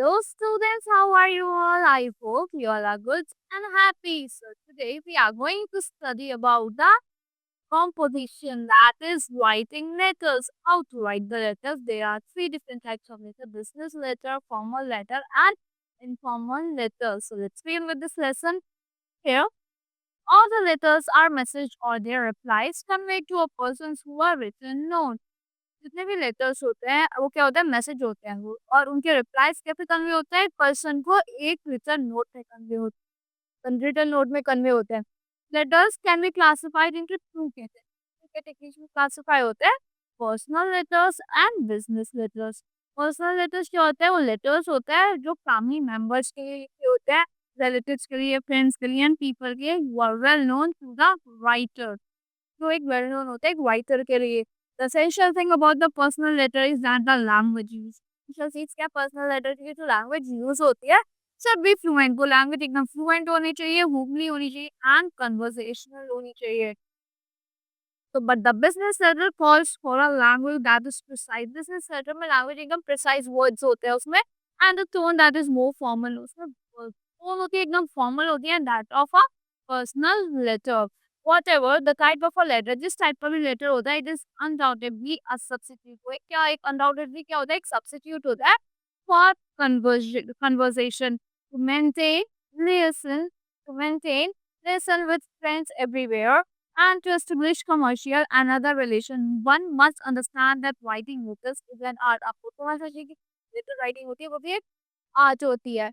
Hello, students. How are you all? I hope you all are good and happy. So, today we are going to study about the composition, that is writing letters. How to write the letters? There are three different types of letter: business letter, formal letter, and informal letter. So, let's begin with this lesson. Here, all the letters are message or their replies conveyed to a person who are written note. जितने भी letters होते हैं वो क्या होता है, message होते हैं वो, और उनके रिप्लाइज कैसे कन्वे होता है, पर्सन को एक रिटन नोट में कन्वे होते हैं, रिटन नोट में कन्वे होते हैं। Letters can be classified into two categories में क्लासिफाई होते हैं: personal letters and business letters. Personal letters क्या होता है, वो लेटर्स होता है जो फैमिली मेंबर्स के लिए लिखे होते हैं, रिलेटिव्स के लिए, फ्रेंड्स के लिए एंड पीपल के लिए who are well known to the writer. जो एक वेल नोन होता है एक राइटर के लिए। The essential thing about the personal letter is that the language used. Essential चीज क्या, पर्सनल लेटर की जो लैंग्वेज यूज होती है सब भी फ्लुएंट, वो लैंग्वेज एकदम फ्लुएंट होनी चाहिए, होमली होनी चाहिए एंड कन्वर्सेशनल होनी चाहिए। तो but the business letter calls for a language that is precise. Business letter में लैंग्वेज एकदम प्रिसाइज वर्ड्स होते हैं उसमें, and the tone that is more formal. उसमें टोन होती है एकदम फॉर्मल होती है, that of a personal letter. Whatever the type of a letter, जिस टाइप का भी लेटर होता है, it is undoubtedly a substitute। वो एक क्या, एक undoubtedly क्या होता है, एक substitute होता है for conversation, to maintain listen to maintain listen with friends everywhere and to establish commercial and other relation। One must understand that writing letters is an art। आपको तो समझना चाहिए कि लेटर राइटिंग होती है वो भी एक आर्ट होती है।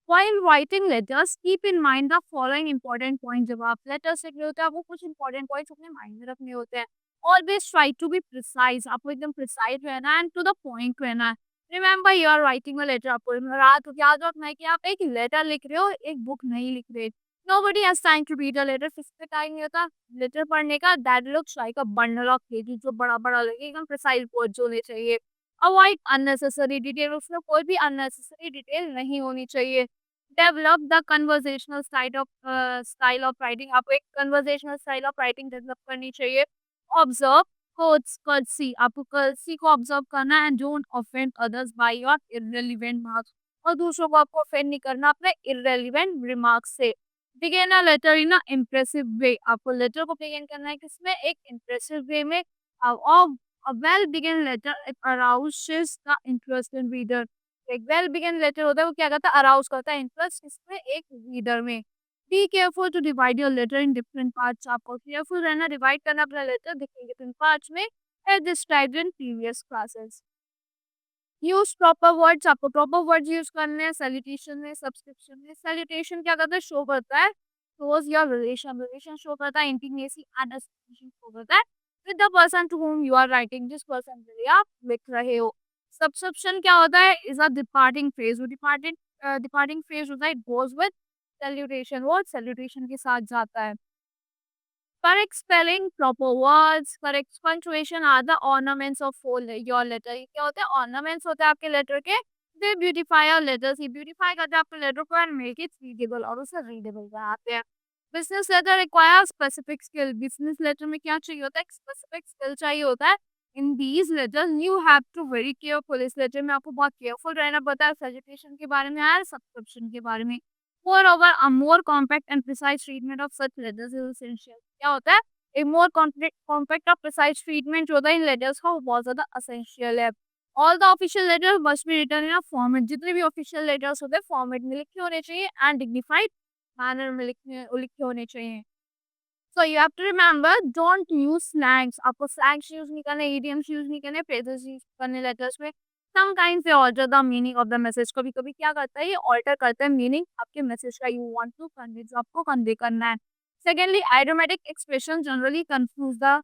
While writing letters, keep in mind the following important points। जब आप letters लिख रहे होते हैं आपको कुछ important points अपने mind में रखने होते हैं। Always try to be precise। आपको एकदम precise रहना है and to the point रहना है। Remember you are writing a letter। आपको याद रखना है कि आप एक letter लिख रहे हो, एक book नहीं लिख रहे। Nobody has time to read a letter। किसी पे टाइम नहीं होता लेटर पढ़ने का। That looks like a bundle of pages जो बड़ा बड़ा लगे, एकदम precise words होने चाहिए। Avoid unnecessary detail। उसमें कोई भी unnecessary detail नहीं होनी चाहिए। Develop the conversational style of writing. आपको एक conversational style of writing develop करनी चाहिए। ऑब्जर्व कोट्स कर्सी। आपको कर्सी को ऑब्जर्व करना है and don't offend others by your irrelevant marks. और दूसरों को आपको ऑफेंड नहीं करना अपने इररिलेवेंट रिमार्क्स से। Begin a letter in a impressive way. आपको लेटर को बिगिन करना है किसमें, एक इम्प्रेसिव वे में। और a well begun letter it arouses the interest in reader। एक वेल बिगन लेटर होता है वो क्या करता है, अराउज करता है इंटरेस्ट इसमें एक रीडर में। Be careful to divide your letter in different parts. आपको केयरफुल रहना, डिवाइड करना अपना लेटर डिफरेंट पार्ट्स में as described in previous classes. Use proper words. आपको प्रॉपर वर्ड्स यूज करने हैं सैल्यूटेशन में, सब्सक्रिप्शन में। सैल्यूटेशन क्या करता है, शो करता है shows your relation, relation show करता है इंटीमेसी एंड एसोसिएशन शो करता है with the person to whom you are writing, जिस पर्सन के लिए आप लिख रहे हो। सब्सक्रिप्शन क्या होता है, इज अ डिपार्टिंग फ्रेज। वो डिपार्टिंग फ्रेज होता है, इट गोज विद सैल्यूटेशन, वो सैल्यूटेशन के साथ जाता है। Correct spelling, proper words, correct punctuation are the ornaments of your letter। ये क्या होते हैं, ornaments होते हैं आपके लेटर के। They beautify your letters। ये beautify करते हैं आपके लेटर को and make it readable, और उसे readable बनाते हैं। Business letter requires specific skill। business letter में क्या चाहिए होता है, एक specific skill चाहिए होता है। In these letters you have to very careful। इस लेटर में आपको बहुत careful रहना पड़ता है। सजेशन के बारे में और सब्सक्रिप्शन के बारे में। Moreover, a more compact and precise treatment of such letters is essential। क्या होता है, एक मोर कॉम्पैक्ट और प्रिसाइज ट्रीटमेंट जो होता है इन लेटर्स का, वो बहुत ज्यादा असेंशियल है। All the official letters must be written in a format. जितने भी ऑफिशियल लेटर्स होते हैं फॉर्मेट में लिखे होने चाहिए एंड डिग्निफाइड मैनर में लिखे होने चाहिए। So you have to remember, don't use slangs. आपको स्लैंग्स यूज नहीं करने, इडियम्स यूज नहीं करने, फ्रेजेस यूज करने लेटर्स में। Sometimes they alter the meaning of the message. कभी कभी क्या करता है, ये ऑल्टर करता है मीनिंग आपके मैसेज का, यू वांट टू कन्वे, जो आपको कन्वे करना है। Secondly, idiomatic expression generally confuse the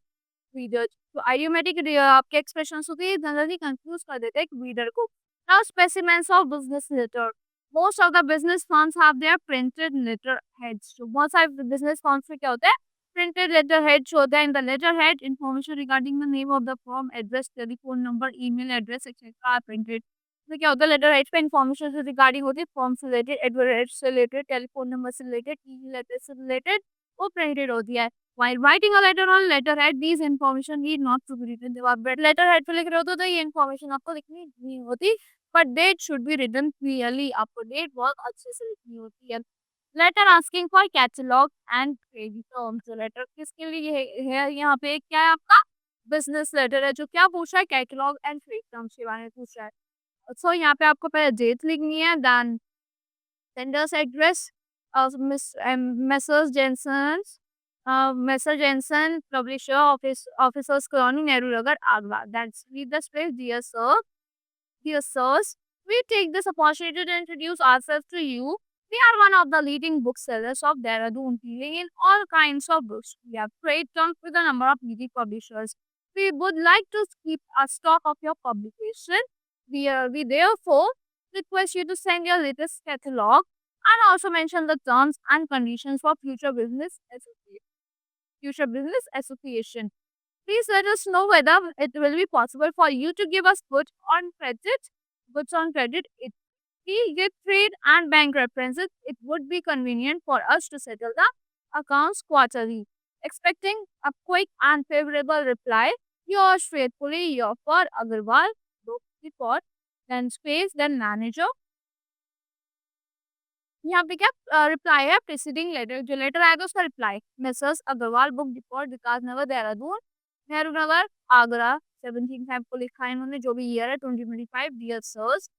reader. तो आइडियोमेटिक आपके एक्सप्रेशन होते हैं जनरली कंफ्यूज कर देते हैं रीडर को। Now specimens of business letter. Most of the business firms have their printed letterheads. जो बहुत सारे बिजनेस फर्म्स में क्या होता है, printed letterhead show that in the letterhead information regarding the name of the firm, address, telephone number, email address etc. are printed। तो क्या होता है, लेटरहेड पे इन्फॉर्मेशन से रिगार्डिंग होती है, फॉर्म से रिलेटेड, एड्रेस से रिलेटेड, टेलीफोन नंबर से रिलेटेड, ईमेल एड्रेस से रिलेटेड, वो प्रिंटेड होती है। While writing a letter on letterhead, these information need not to be written. जब आप letterhead पे लिख रहे होते हो तो ये information आपको लिखनी नहीं होती, but date should be written clearly. आपको date बहुत अच्छे से लिखनी होती है। Letter asking for catalogue and credit terms. तो लेटर किसके लिए है यहाँ पे, क्या है आपका बिजनेस लेटर है जो क्या पूछ रहा है, कैटलॉग एंड क्रेडिट टर्म्स के बारे में पूछ रहा है। सो यहाँ पे आपको पहले डेट लिखनी है, then sender's address, messrs Jensen, messrs Jensen publisher, officers colony, Nehru Nagar, Agra. That's read the space. Dear sir, dear sirs, we take this opportunity to introduce ourselves to you. We are one of the leading booksellers of Dehradun, dealing in all kinds of books. We have trade terms with a number of leading publishers. We would like to keep a stock of your publication. We therefore request you to send your latest catalog and also mention the terms and conditions for future business association. Please let us know whether it will be possible for you to give us goods on credit. If we give trade and bank references, it would be convenient for us to settle the accounts quarterly. Expecting a quick and favorable reply, yours faithfully, your for Agarwal, book report, then space, then manager. यहाँ पे क्या reply है, preceding letter, जो letter आएगा उसका reply. Mrs Agarwal, book depot, Vikas Nagar, Dehradun, Nehru Nagar, Agra, 17 Feb को लिखा है इन्होंने, जो भी ईयर है 2025। Dear sirs,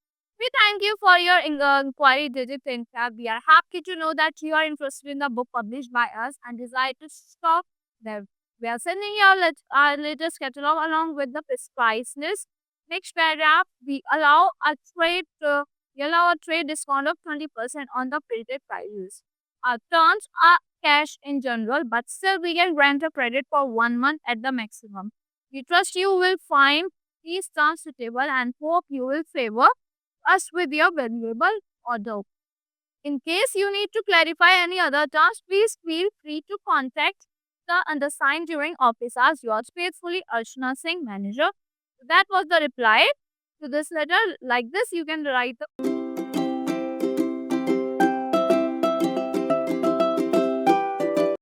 we thank you for your inquiry digit in Feb. We are happy to know that you are interested in the book published by us and desire to stock them. We are sending you our latest catalog along with the price list. Next paragraph, we allow a trade discount of 20% on the printed prices. Our terms are cash in general, but still we can grant a credit for 1 month at the maximum. We trust you will find these terms suitable and hope you will favor us with your valuable order. In case you need to clarify any other terms, please feel free to contact the undersigned during office hours. Yours faithfully, Archana Singh, manager. That was the reply to this letter. Like this, you can write the